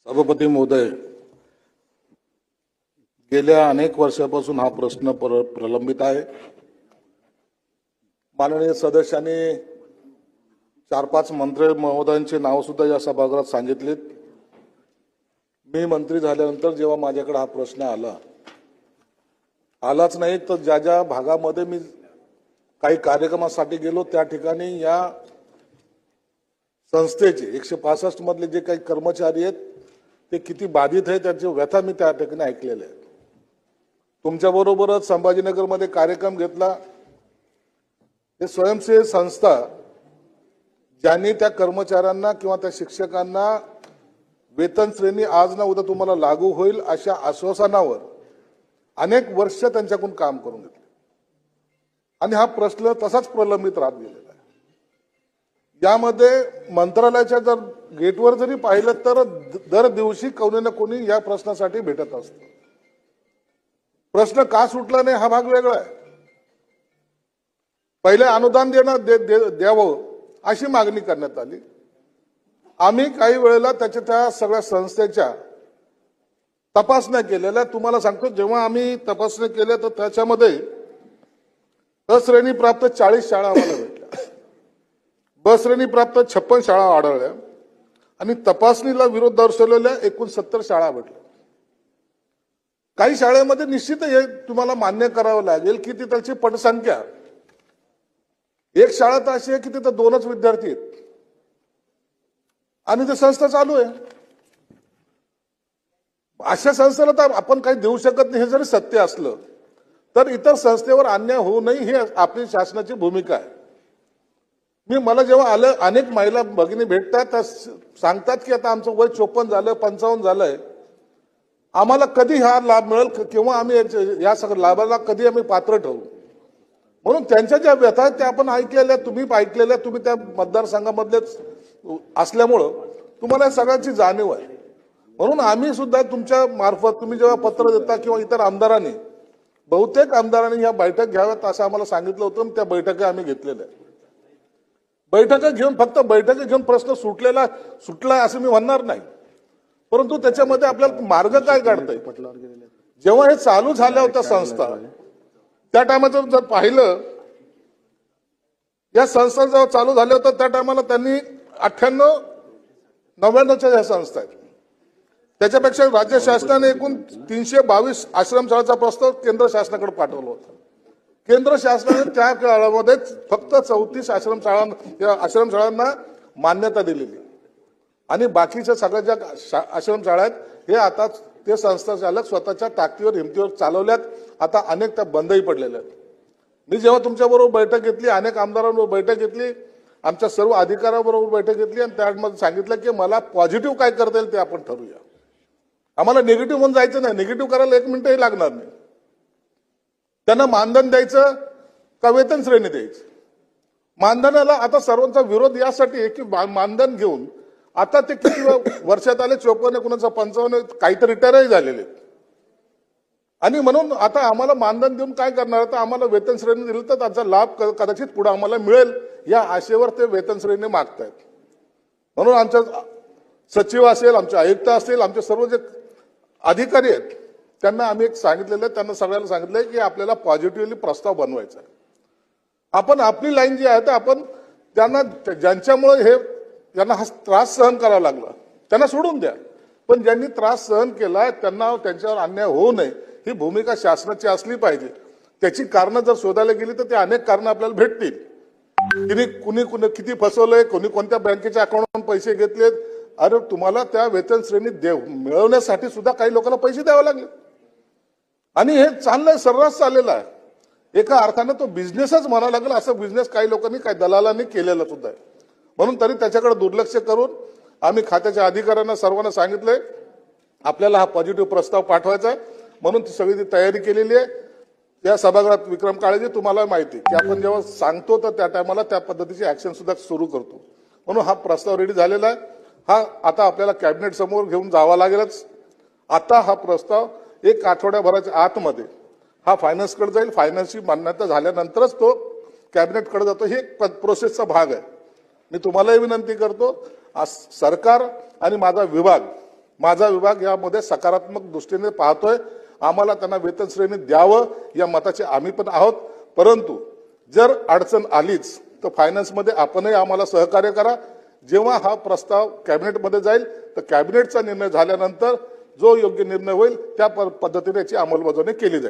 सभापती महोदय, गेल्या अनेक वर्षापासून हा प्रश्न प्रलंबित आहे। माननीय सदस्यांनी 4-5 मंत्री महोदयांचे नाव सुद्धा या सभागृहात सांगितलेत। मी मंत्री झाल्यानंतर जेव्हा माझ्याकडे हा प्रश्न आलाच नाही, तर ज्या ज्या भागामध्ये मी काही कार्यक्रमासाठी गेलो त्या ठिकाणी या संस्थेचे 165 मधले जे काही कर्मचारी आहेत ते किती बाधित आहेत त्याची व्यथा मी त्या ठिकाणी ऐकलेली आहे। तुमच्याबरोबरच संभाजीनगरमध्ये कार्यक्रम घेतला। हे स्वयंसेवी संस्था ज्यांनी त्या कर्मचाऱ्यांना किंवा त्या शिक्षकांना वेतन श्रेणी आज ना उद्या तुम्हाला लागू होईल अशा आश्वासनावर अनेक वर्ष त्यांच्याकडून काम करून घेतले आणि हा प्रश्न तसाच प्रलंबित राहत गेलेला आहे। यामध्ये मंत्रालयाच्या जर गेटवर जरी पाहिलं तर दर दिवशी कोणी ना कोणी या प्रश्नासाठी भेटत असतं। प्रश्न का सुटला नाही हा भाग वेगळा आहे। पहिले अनुदान द्यावं अशी मागणी करण्यात आली। आम्ही काही वेळेला त्या सगळ्या संस्थेच्या तपासण्या केलेल्या। तुम्हाला सांगतो, जेव्हा आम्ही तपासण्या केल्या तर त्याच्यामध्ये अ श्रेणी प्राप्त 40 शाळा आम्हाला भेटल्या, ब श्रेणी प्राप्त 56 शाळा आढळल्या आणि तपासणीला विरोध दर्शवलेल्या एकूण 70 शाळा भेटल्या। काही शाळेमध्ये निश्चित हे तुम्हाला मान्य करावं लागेल की तिथलची पटसंख्या, एक शाळा तर अशी आहे की तिथं 2च विद्यार्थी आहेत आणि ते संस्था चालू आहे। अशा संस्थेला तर आपण काही देऊ शकत नाही। हे जरी सत्य असलं तर इतर संस्थेवर अन्याय होऊ नये ही आपली शासनाची भूमिका आहे। मला जेव्हा अनेक महिला भगिनी भेटतात त्या सांगतात की आता आमचं वय 54 झालं, 55 झालंय, आम्हाला कधी हा लाभ मिळेल किंवा आम्ही या सगळ्या लाभाला कधी आम्ही पात्र ठरू। म्हणून त्यांच्या ज्या व्यथा आहेत त्या आपण ऐकलेल्या, तुम्ही ऐकलेल्या, तुम्ही त्या मतदारसंघामधलेच असल्यामुळं तुम्हाला या सगळ्याची जाणीव आहे। म्हणून आम्ही सुद्धा तुमच्या मार्फत तुम्ही जेव्हा पत्र देता किंवा इतर आमदारांनी, बहुतेक आमदारांनी या बैठक घ्याव्यात असं आम्हाला सांगितलं होतं। त्या बैठका आम्ही घेतलेल्या आहेत। बैठका घेऊन फक्त बैठका घेऊन प्रश्न सुटला असं मी म्हणणार नाही, परंतु त्याच्यामध्ये आपल्याला मार्ग काय काढता येईल। जेव्हा हे चालू झाल्या होत्या संस्था त्या टायमाचं जर पाहिलं, या संस्था जेव्हा चालू झाल्या होत्या त्या टायमाला त्यांनी 98-99च्या ज्या संस्था आहेत त्याच्यापेक्षा राज्य शासनाने एकूण 322 आश्रमशाळांचा प्रस्ताव केंद्र शासनाकडे पाठवला होता। केंद्र शासनाने त्या काळामध्ये फक्त 34 आश्रमशाळांना मान्यता दिलेली आणि बाकीच्या सगळ्या ज्या आश्रमशाळा आहेत हे आता ते संस्था चालक स्वतःच्या ताकदीवर हिमतीवर चालवल्यात। आता अनेक त्या बंदही पडलेल्या आहेत। मी जेव्हा तुमच्याबरोबर बैठक घेतली, अनेक आमदारांबरोबर बैठक घेतली, आमच्या सर्व अधिकाऱ्यांबरोबर बैठक घेतली आणि त्यामध्ये सांगितलं की मला पॉझिटिव्ह काय करता येईल ते आपण ठरवूया। आम्हाला निगेटिव्ह म्हणून जायचं नाही, निगेटिव्ह करायला 1 मिनिटही लागणार नाही। त्यांना मानधन द्यायचं का वेतन श्रेणी द्यायची। मानधनाला आता सर्वांचा विरोध यासाठी आहे की मानधन घेऊन आता ते किती वर्षात आले, 54, कुणाचा 55, काहीतरी रिटायरही झालेले आणि म्हणून आता आम्हाला मानधन देऊन काय करणार, तर आम्हाला वेतन श्रेणी दिली तर त्याचा लाभ कदाचित पुढे आम्हाला मिळेल या आशेवर ते वेतन श्रेणी मागतायत। म्हणून आमच्या सचिव असेल, आमचे आयुक्त असतील, आमचे सर्व जे अधिकारी आहेत त्यांना आम्ही एक सांगितलेलं आहे, त्यांना सगळ्यांना सांगितलंय की आपल्याला पॉझिटिव्हली प्रस्ताव बनवायचा आहे। आपण आपली लाईन जी आहे तर आपण त्यांना ज्यांच्यामुळे त्यांना हा त्रास सहन करावा लागला त्यांना सोडून द्या, पण ज्यांनी त्रास सहन केला त्यांना त्यांच्यावर अन्याय होऊ नये ही भूमिका शासनाची असली पाहिजे। त्याची कारणं जर शोधायला गेली तर ते अनेक कारणं आपल्याला भेटतील। कुणी किती फसवलंय, कोणी कोणत्या बँकेच्या अकाउंटवरून पैसे घेतलेत। अरे तुम्हाला त्या वेतन श्रेणी मिळवण्यासाठी सुद्धा काही लोकांना पैसे द्यावे लागले आणि हे चाललंय, सर्रास चाललेलं आहे। एका अर्थाने तो बिझनेसच म्हणावा लागेल, असं बिझनेस काही लोकांनी, काही दलालांनी केलेला सुद्धा आहे। म्हणून तरी त्याच्याकडे दुर्लक्ष करून आम्ही खात्याच्या अधिकाऱ्यांना सर्वांना सांगितलंय आपल्याला हा पॉझिटिव्ह प्रस्ताव पाठवायचा आहे। म्हणून ती सगळी तयारी केलेली आहे। या सभागृहात विक्रम काळेजी तुम्हाला माहिती की आपण जेव्हा सांगतो तर त्या टायमाला त्या पद्धतीची ऍक्शन सुद्धा सुरू करतो। म्हणून हा प्रस्ताव रेडी झालेला आहे। हा आता आपल्याला कॅबिनेट समोर घेऊन जावा लागेलच। आता हा प्रस्ताव 1 आठवड्याभराच्या आतमध्ये हा फायनान्सकडे जाईल। फायनान्सची मान्यता झाल्यानंतरच तो कॅबिनेटकडे जातो। हे प्रोसेसचा भाग आहे। मी तुम्हालाही विनंती करतो, सरकार आणि माझा विभाग माझा विभाग यामध्ये सकारात्मक दृष्टीने पाहतोय. आम्हाला त्यांना वेतन श्रेणी द्यावं या मताचे आम्ही पण आहोत. परंतु जर अडचण आलीच तर फायनान्समध्ये आपणही आम्हाला सहकार्य करा. जेव्हा हा प्रस्ताव कॅबिनेटमध्ये जाईल तर कॅबिनेटचा निर्णय झाल्यानंतर जो योग्य निर्णय होईल त्या पद्धतीने याची अंमलबजावणी केली जाईल.